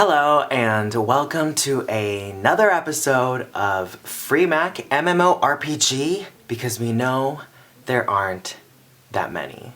Hello and welcome to another episode of Free Mac MMORPG, because we know there aren't that many.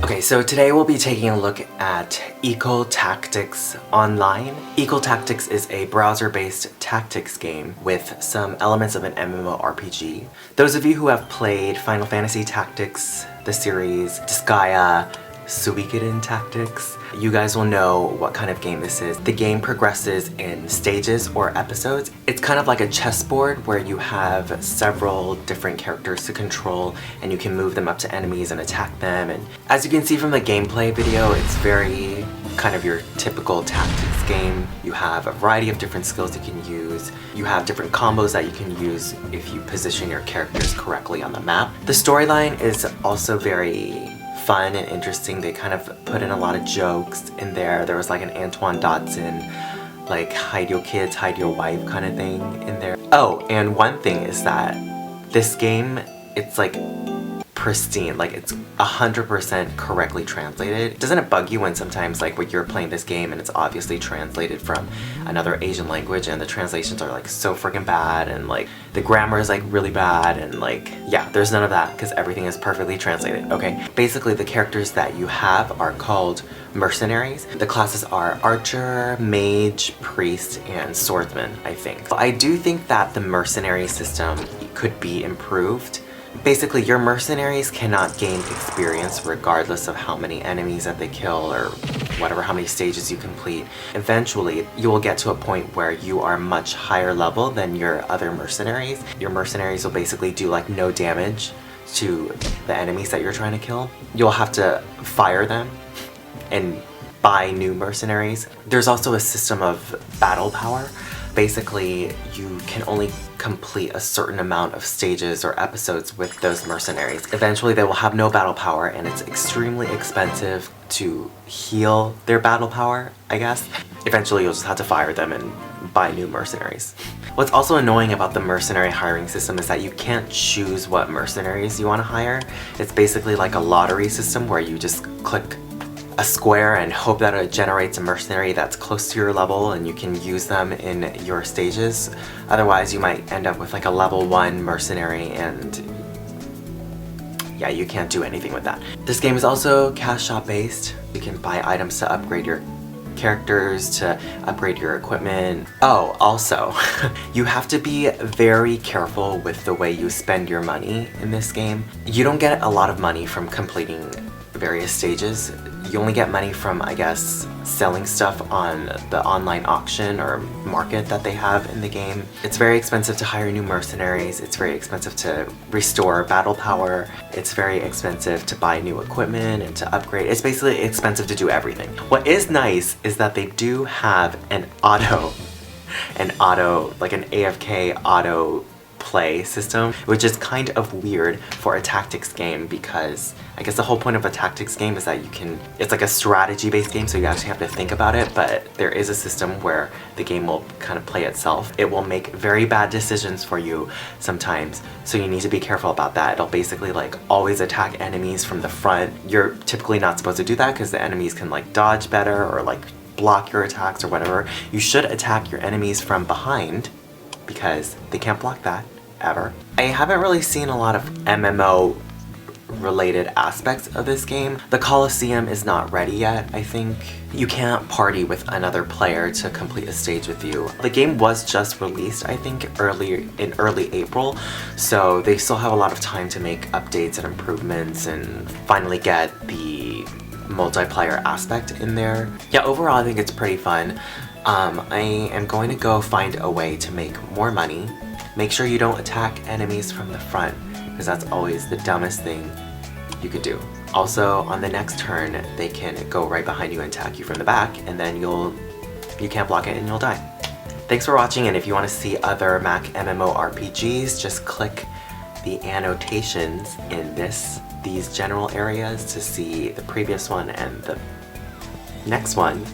Okay, so today we'll be taking a look at Eco Tactics Online. Eco Tactics is a browser-based tactics game with some elements of an MMORPG. Those of you who have played Final Fantasy Tactics, the series, Disgaea, Suikoden Tactics, you guys will know what kind of game this is. The game progresses in stages or episodes. It's kind of like a chessboard where you have several different characters to control and you can move them up to enemies and attack them. And as you can see from the gameplay video, it's very kind of your typical tactics game. You have a variety of different skills you can use. You have different combos that you can use if you position your characters correctly on the map. The storyline is also very fun and interesting. They kind of put in a lot of jokes in there. There was like an Antoine Dotson, like hide your kids, hide your wife kind of thing in there. Oh, and one thing is that this game, it's like pristine, like it's 100% correctly translated. Doesn't it bug you when sometimes like when you're playing this game and it's obviously translated from another Asian language and the translations are like so freaking bad and like the grammar is like really bad and like, yeah, there's none of that because everything is perfectly translated, okay? Basically the characters that you have are called mercenaries. The classes are archer, mage, priest, and swordsman, I think. So I do think that the mercenary system could be improved. Basically, your mercenaries cannot gain experience regardless of how many enemies that they kill or whatever, how many stages you complete. Eventually, you will get to a point where you are much higher level than your other mercenaries. Your mercenaries will basically do like no damage to the enemies that you're trying to kill. You'll have to fire them and buy new mercenaries. There's also a system of battle power. Basically, you can only complete a certain amount of stages or episodes with those mercenaries. Eventually, they will have no battle power and it's extremely expensive to heal their battle power, I guess. Eventually, you'll just have to fire them and buy new mercenaries. What's also annoying about the mercenary hiring system is that you can't choose what mercenaries you want to hire. It's basically like a lottery system where you just click a square and hope that it generates a mercenary that's close to your level and you can use them in your stages. Otherwise, you might end up with like a level 1 mercenary and yeah, you can't do anything with that. This game is also cash shop based. You can buy items to upgrade your characters, to upgrade your equipment. Oh, also, you have to be very careful with the way you spend your money in this game. You don't get a lot of money from completing various stages. You only get money from, I guess, selling stuff on the online auction or market that they have in the game. It's very expensive to hire new mercenaries. It's very expensive to restore battle power. It's very expensive to buy new equipment and to upgrade. It's basically expensive to do everything. What is nice is that they do have like an AFK auto play system, which is kind of weird for a tactics game because I guess the whole point of a tactics game is that it's like a strategy based game, so you actually have to think about it, but there is a system where the game will kind of play itself. It will make very bad decisions for you sometimes, so you need to be careful about that. It'll basically like always attack enemies from the front. You're typically not supposed to do that because the enemies can like dodge better or like block your attacks or whatever. You should attack your enemies from behind because they can't block that, ever. I haven't really seen a lot of MMO related aspects of this game. The Colosseum is not ready yet, I think. You can't party with another player to complete a stage with you. The game was just released, I think, in early April, so they still have a lot of time to make updates and improvements and finally get the multiplayer aspect in there. Yeah, overall I think it's pretty fun. I am going to go find a way to make more money. Make sure you don't attack enemies from the front, because that's always the dumbest thing you could do. Also, on the next turn, they can go right behind you and attack you from the back, and then you can't block it and you'll die. Thanks for watching, and if you want to see other Mac MMORPGs, just click the annotations in these general areas to see the previous one and the next one.